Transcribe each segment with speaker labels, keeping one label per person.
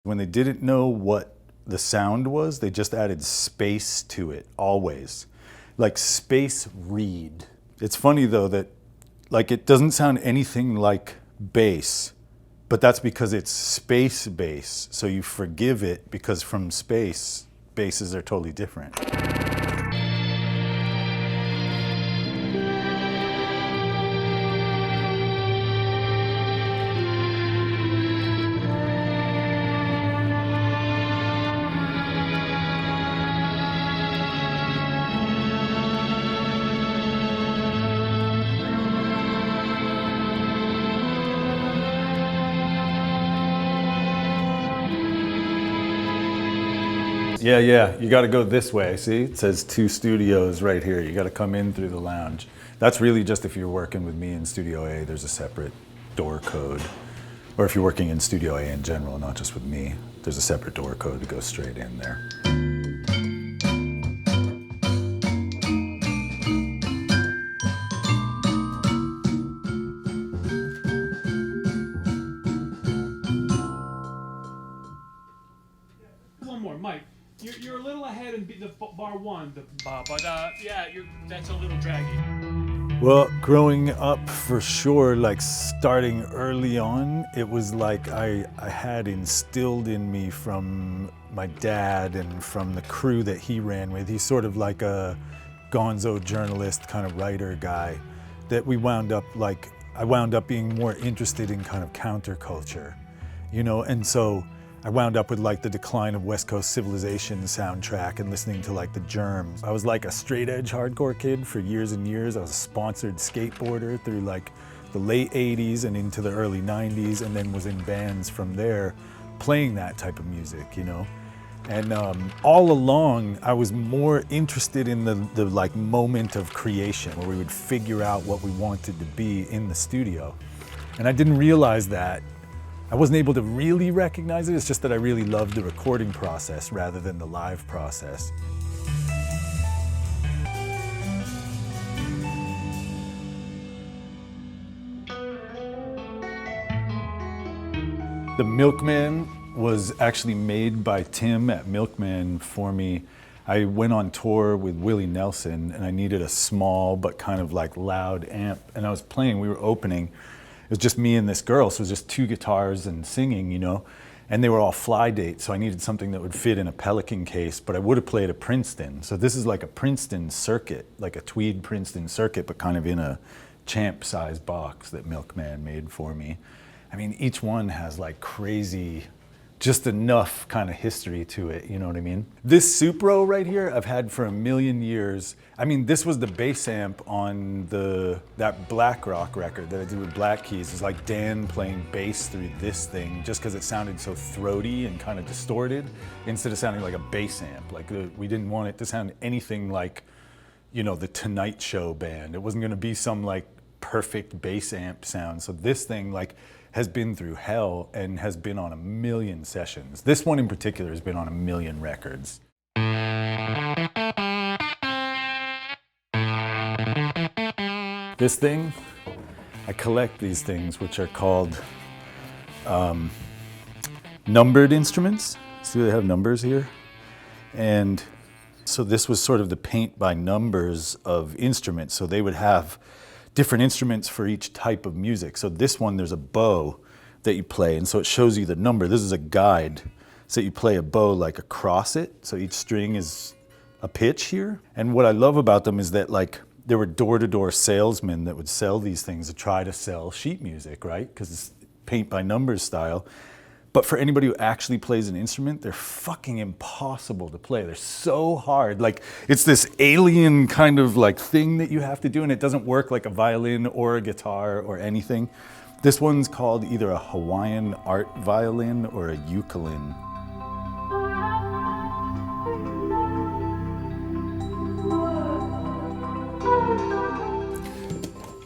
Speaker 1: When they didn't know what the sound was, they just added space to it, always. Like space reed. It's funny though that like it doesn't sound anything like bass, but that's because it's space bass. So you forgive it because from space, basses are totally different. Yeah, you got to go this way. See, it says 2 studios right here. You got to come in through the lounge. That's really just if you're working with me in Studio A, there's a separate door code. Or if you're working in Studio A in general, not just with me, there's a separate door code to go straight in there.
Speaker 2: One more, Mike. You're a little ahead in the bar 1, the ba ba da. Yeah, that's a little draggy.
Speaker 1: Well, growing up for sure, like starting early on, it was like I had instilled in me from my dad and from the crew that he ran with. He's sort of like a gonzo journalist kind of writer guy that I wound up being more interested in kind of counterculture, you know, and so I wound up with like the decline of West Coast civilization soundtrack and listening to like the Germs. I was like a straight edge hardcore kid for years and years. I was a sponsored skateboarder through like the late 80s and into the early 90s, and then was in bands from there playing that type of music, you know? And all along, I was more interested in the like moment of creation where we would figure out what we wanted to be in the studio. And I didn't realize that. I wasn't able to really recognize it. It's just that I really loved the recording process rather than the live process. The Milkman was actually made by Tim at Milkman for me. I went on tour with Willie Nelson and I needed a small but kind of like loud amp. And I was playing, we were opening. It was just me and this girl, so it was just 2 guitars and singing, you know, and they were all fly dates, so I needed something that would fit in a Pelican case, but I would have played a Princeton. So this is like a Princeton circuit, like a tweed Princeton circuit, but kind of in a champ-sized box that Milkman made for me. I mean, each one has like crazy, just enough kind of history to it, you know what I mean? This Supro right here, I've had for a million years. I mean, this was the bass amp on that Black Rock record that I did with Black Keys. It's like Dan playing bass through this thing just because it sounded so throaty and kind of distorted instead of sounding like a bass amp. Like we didn't want it to sound anything like, you know, the Tonight Show band. It wasn't gonna be some like perfect bass amp sound. So this thing like has been through hell and has been on a million sessions. This one in particular has been on a million records. This thing, I collect these things which are called numbered instruments. See, they have numbers here. And so this was sort of the paint by numbers of instruments. So they would have different instruments for each type of music. So this one, there's a bow that you play, and so it shows you the number. This is a guide. So you play a bow like across it, so each string is a pitch here. And what I love about them is that like there were door-to-door salesmen that would sell these things to try to sell sheet music, right? Because it's paint by numbers style. But for anybody who actually plays an instrument, they're fucking impossible to play. They're so hard. Like, it's this alien kind of like thing that you have to do, and it doesn't work like a violin or a guitar or anything. This one's called either a Hawaiian Art Violin or a ukulele.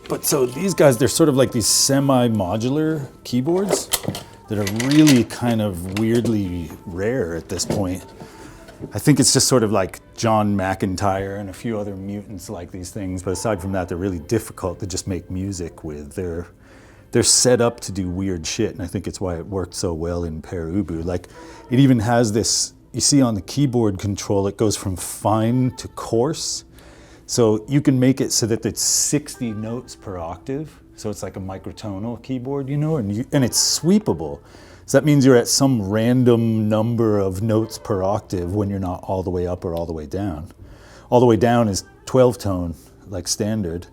Speaker 1: But so these guys, they're sort of like these semi-modular keyboards that are really kind of weirdly rare at this point. I think it's just sort of like John McEntire and a few other mutants like these things, but aside from that, they're really difficult to just make music with. They're they're set up to do weird shit, and I think it's why it worked so well in PreUbu. Like, it even has this, you see on the keyboard control, it goes from fine to coarse. So you can make it so that it's 60 notes per octave. So it's like a microtonal keyboard, you know, and it's sweepable. So that means you're at some random number of notes per octave when you're not all the way up or all the way down. All the way down is 12 tone, like standard,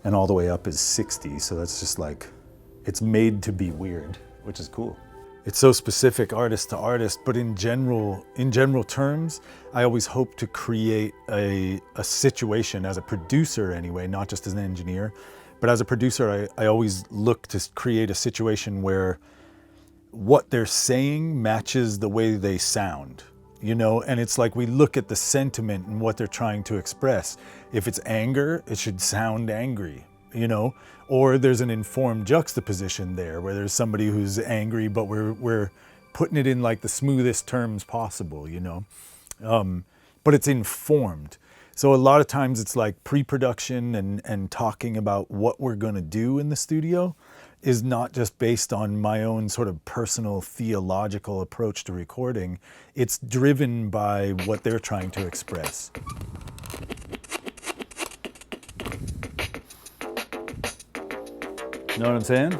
Speaker 1: and all the way up is 60. So that's just like, it's made to be weird, which is cool. It's so specific artist to artist, but in general terms, I always hope to create a situation as a producer anyway, not just as an engineer, but as a producer, I always look to create a situation where what they're saying matches the way they sound, you know? And it's like we look at the sentiment and what they're trying to express. If it's anger, it should sound angry, you know? Or there's an informed juxtaposition there where there's somebody who's angry, but we're putting it in like the smoothest terms possible, you know? But it's informed. So a lot of times it's like pre-production and talking about what we're gonna do in the studio is not just based on my own sort of personal theological approach to recording. It's driven by what they're trying to express. Know what I'm saying?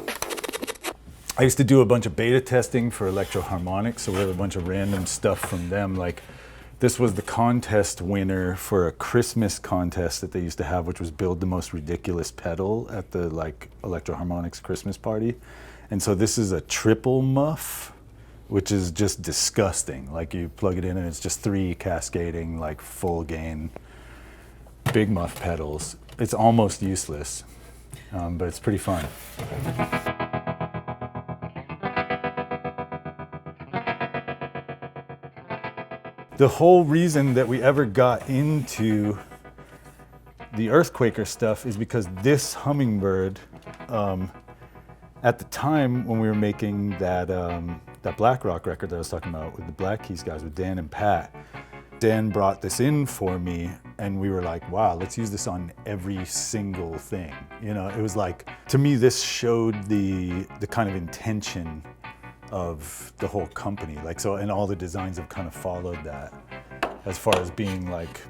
Speaker 1: I used to do a bunch of beta testing for ElectroHarmonix, so we have a bunch of random stuff from them. Like, this was the contest winner for a Christmas contest that they used to have, which was build the most ridiculous pedal at the like ElectroHarmonix Christmas party. And so this is a triple muff, which is just disgusting. Like, you plug it in and it's just 3 cascading, like full gain, big muff pedals. It's almost useless, but it's pretty fun. The whole reason that we ever got into the EarthQuaker stuff is because this Hummingbird, at the time when we were making that Black Rock record that I was talking about with the Black Keys guys, with Dan and Pat, Dan brought this in for me and we were like, wow, let's use this on every single thing. You know, it was like, to me, this showed the kind of intention of the whole company. Like, so, and all the designs have kind of followed that as far as being like,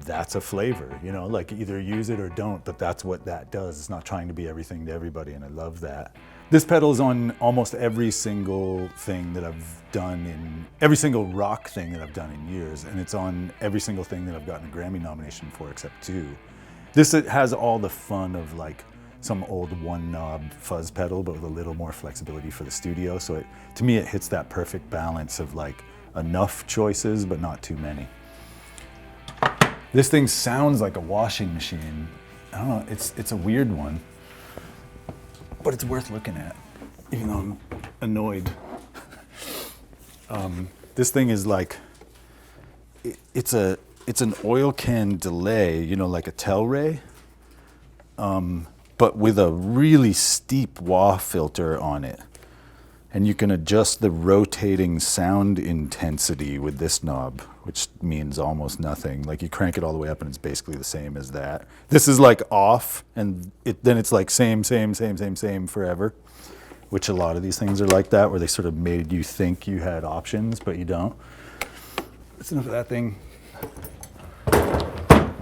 Speaker 1: that's a flavor, you know, like either use it or don't, but that's what that does. It's not trying to be everything to everybody, and I love that. This pedal is on almost every single thing that I've done in, every single rock thing that I've done in years, and it's on every single thing that I've gotten a Grammy nomination for except 2. This, it has all the fun of like some old one knob fuzz pedal, but with a little more flexibility for the studio. So it, to me, it hits that perfect balance of like enough choices, but not too many. This thing sounds like a washing machine. I don't know, it's a weird one, but it's worth looking at, even though I'm annoyed. This thing is like, it's an oil can delay, you know, like a Telray, but with a really steep wah filter on it. And you can adjust the rotating sound intensity with this knob, which means almost nothing. Like, you crank it all the way up and it's basically the same as that. This is like off, and then it's like same forever, which a lot of these things are like that, where they sort of made you think you had options, but you don't. That's enough of that thing.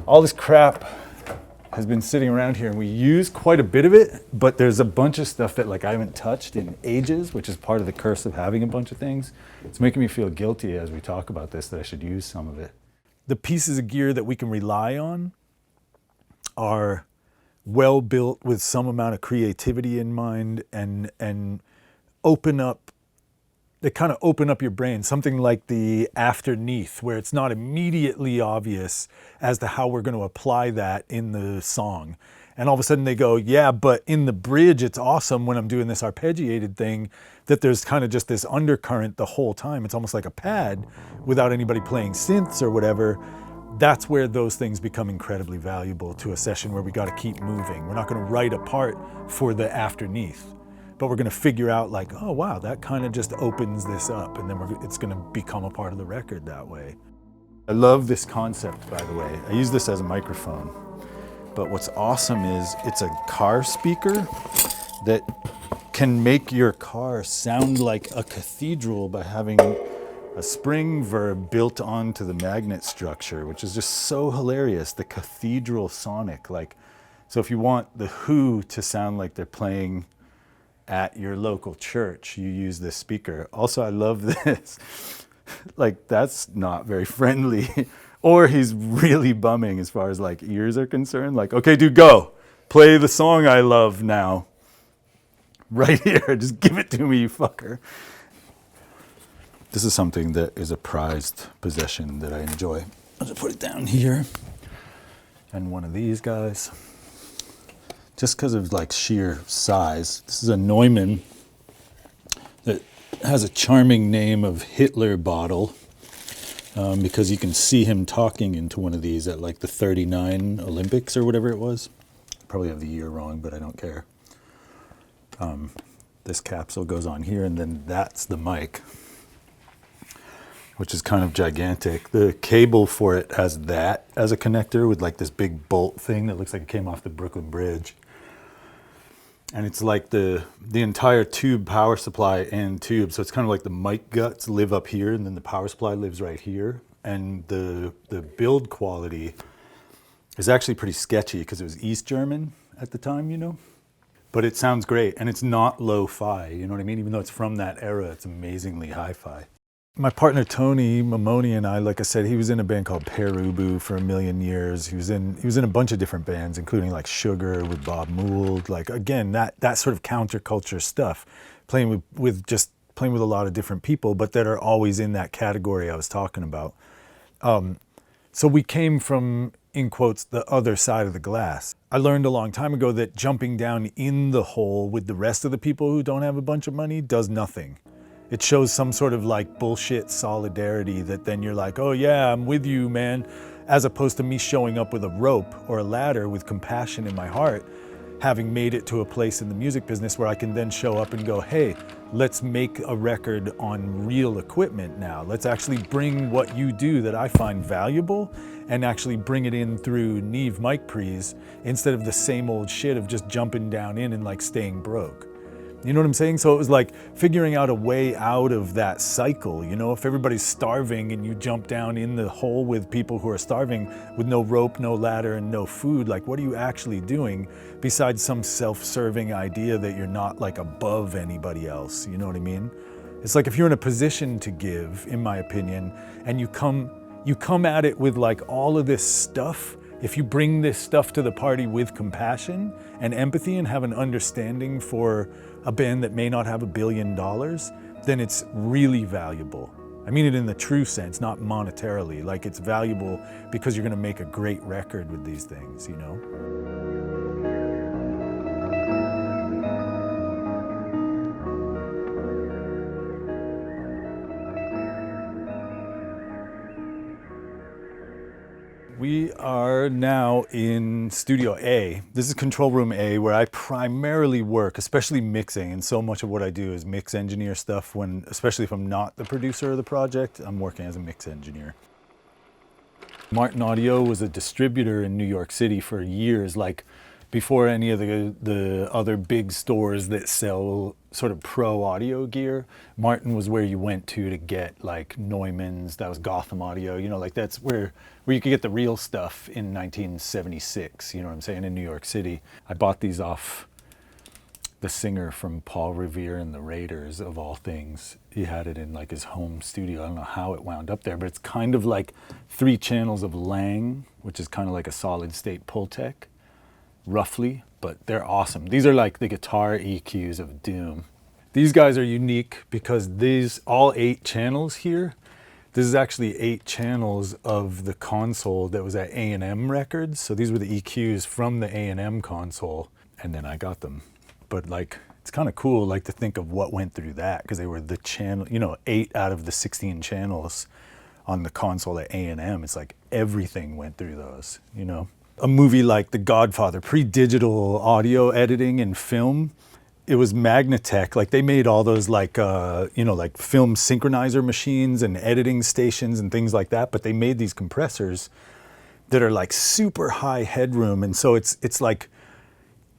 Speaker 1: All this crap has been sitting around here, and we use quite a bit of it, but there's a bunch of stuff that like I haven't touched in ages, which is part of the curse of having a bunch of things. It's making me feel guilty as we talk about this that I should use some of it. The pieces of gear that we can rely on are well built with some amount of creativity in mind, and open up, they kind of open up your brain. Something like the afterneath, where it's not immediately obvious as to how we're going to apply that in the song. And all of a sudden they go, yeah, but in the bridge, it's awesome when I'm doing this arpeggiated thing, that there's kind of just this undercurrent the whole time. It's almost like a pad without anybody playing synths or whatever. That's where those things become incredibly valuable to a session where we got to keep moving. We're not going to write a part for the afterneath, but we're going to figure out like, oh wow, that kind of just opens this up, and then it's going to become a part of the record that way. I love this concept, by the way. I use this as a microphone, but what's awesome is it's a car speaker that can make your car sound like a cathedral by having a spring verb built onto the magnet structure, which is just so hilarious. The cathedral sonic, like, so if you want the Who to sound like they're playing at your local church, you use this speaker. Also, I love this. Like, that's not very friendly. Or he's really bumming as far as like ears are concerned. Like, okay, dude, go. Play the song I love now. Right here. Just give it to me, you fucker. This is something that is a prized possession that I enjoy. I'll just put it down here. And one of these guys. Just because of like sheer size. This is a Neumann that has a charming name of Hitler bottle, because you can see him talking into one of these at like the 39 Olympics or whatever it was. Probably have the year wrong, but I don't care. This capsule goes on here, and then that's the mic, which is kind of gigantic. The cable for it has that as a connector with like this big bolt thing that looks like it came off the Brooklyn Bridge. And it's like the entire tube power supply and tube. So it's kind of like the mic guts live up here, and then the power supply lives right here. And the build quality is actually pretty sketchy because it was East German at the time, you know? But it sounds great, and it's not lo-fi, you know what I mean? Even though it's from that era, it's amazingly hi-fi. My partner Tony Mamoni and I, like I said, he was in a band called Perubu for a million years. He was in a bunch of different bands, including like Sugar with Bob Mould. Like, again, that sort of counterculture stuff, playing with a lot of different people, but that are always in that category I was talking about. So we came from, in quotes, the other side of the glass. I learned a long time ago that jumping down in the hole with the rest of the people who don't have a bunch of money does nothing. It shows some sort of like bullshit solidarity that then you're like, oh yeah, I'm with you, man. As opposed to me showing up with a rope or a ladder with compassion in my heart, having made it to a place in the music business where I can then show up and go, hey, let's make a record on real equipment now. Let's actually bring what you do that I find valuable and actually bring it in through Neve mic pre's instead of the same old shit of just jumping down in and like staying broke. You know what I'm saying? So it was like figuring out a way out of that cycle. You know, if everybody's starving and you jump down in the hole with people who are starving with no rope, no ladder, and no food, like what are you actually doing besides some self-serving idea that you're not like above anybody else? You know what I mean? It's like if you're in a position to give, in my opinion, and you come at it with like all of this stuff. If you bring this stuff to the party with compassion and empathy and have an understanding for a band that may not have $1 billion, then it's really valuable. I mean it in the true sense, not monetarily. Like it's valuable because you're gonna make a great record with these things, you know? We are now in Studio A. This is Control Room A, where I primarily work, especially mixing, and so much of what I do is mix engineer stuff when, especially if I'm not the producer of the project, I'm working as a mix engineer. Martin Audio was a distributor in New York City for years, like before any of the other big stores that sell sort of pro audio gear. Martin was where you went to get like Neumann's, that was Gotham Audio, you know, like that's where you could get the real stuff in 1976, you know what I'm saying, in New York City. I bought these off the singer from Paul Revere and the Raiders, of all things. He had it in like his home studio. I don't know how it wound up there, but it's kind of like 3 channels of Lang, which is kind of like a solid state Pultec, roughly, but they're awesome. These are like the guitar EQs of doom. These guys are unique because these, all 8 channels here, this is actually 8 channels of the console that was at A&M Records. So these were the EQs from the A&M console, and then I got them. But like, it's kind of cool like to think of what went through that, because they were the channel, you know, 8 out of the 16 channels on the console at A&M. It's like everything went through those, you know. A movie like The Godfather, pre-digital audio editing and film, it was Magnatech. Like they made all those like, you know, like film synchronizer machines and editing stations and things like that. But they made these compressors that are like super high headroom. And so it's like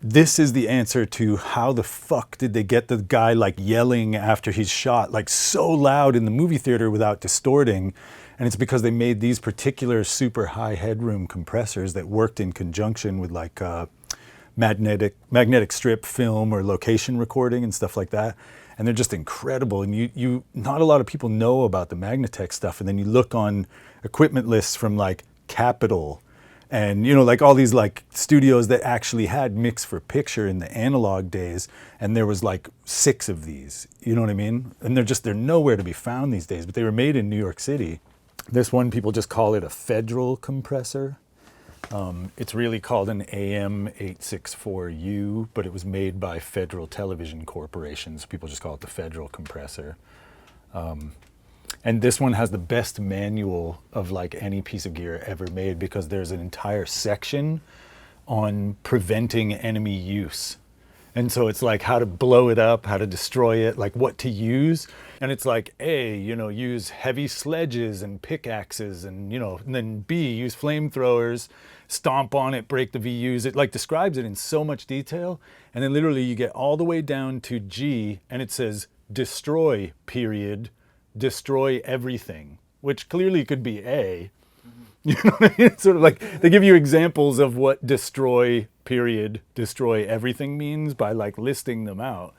Speaker 1: this is the answer to how the fuck did they get the guy like yelling after he's shot, like so loud in the movie theater without distorting. And it's because they made these particular super high headroom compressors that worked in conjunction with like magnetic strip film or location recording and stuff like that. And they're just incredible. And you not a lot of people know about the Magnatech stuff. And then you look on equipment lists from like Capitol and, you know, like all these like studios that actually had mix for picture in the analog days. And there was like 6 of these, you know what I mean? And they're nowhere to be found these days, but they were made in New York City. This one, people just call it a federal compressor. It's really called an AM864U, but it was made by Federal Television Corporation, so people just call it the federal compressor. And this one has the best manual of like any piece of gear ever made, because there's an entire section on preventing enemy use. And so it's like how to blow it up, how to destroy it, like what to use. And it's like, A, you know, use heavy sledges and pickaxes, and, you know, and then B, use flamethrowers, stomp on it, break the VUs. It like describes it in so much detail. And then literally you get all the way down to G and it says destroy, period, destroy everything, which clearly could be A. You know what I mean? It's sort of like they give you examples of what destroy, period, destroy everything means by like listing them out.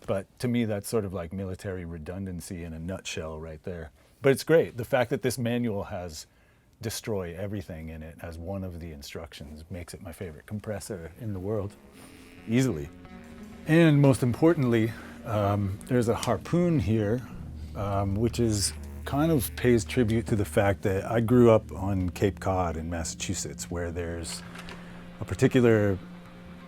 Speaker 1: But to me, that's sort of like military redundancy in a nutshell right there. But it's great. The fact that this manual has destroy everything in it as one of the instructions makes it my favorite compressor in the world, easily. And most importantly, there's a Harpoon here, which is kind of pays tribute to the fact that I grew up on Cape Cod in Massachusetts, where there's a particular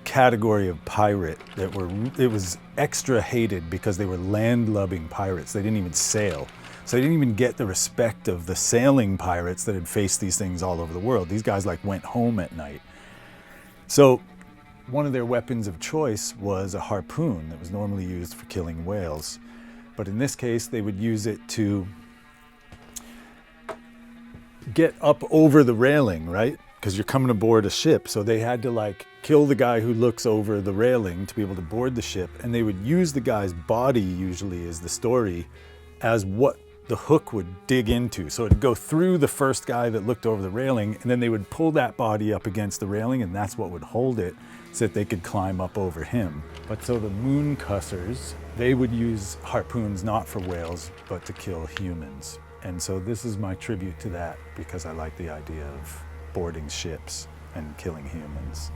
Speaker 1: category of pirate that it was extra hated because they were land-lubbing pirates. They didn't even sail. So they didn't even get the respect of the sailing pirates that had faced these things all over the world. These guys like went home at night. So one of their weapons of choice was a harpoon that was normally used for killing whales. But in this case, they would use it to get up over the railing, right? Because you're coming aboard a ship. So they had to like kill the guy who looks over the railing to be able to board the ship. And they would use the guy's body, usually as the story, as what the hook would dig into. So it'd go through the first guy that looked over the railing, and then they would pull that body up against the railing, and that's what would hold it so that they could climb up over him. But so the moon cussers, they would use harpoons not for whales, but to kill humans. And so this is my tribute to that, because I like the idea of boarding ships and killing humans.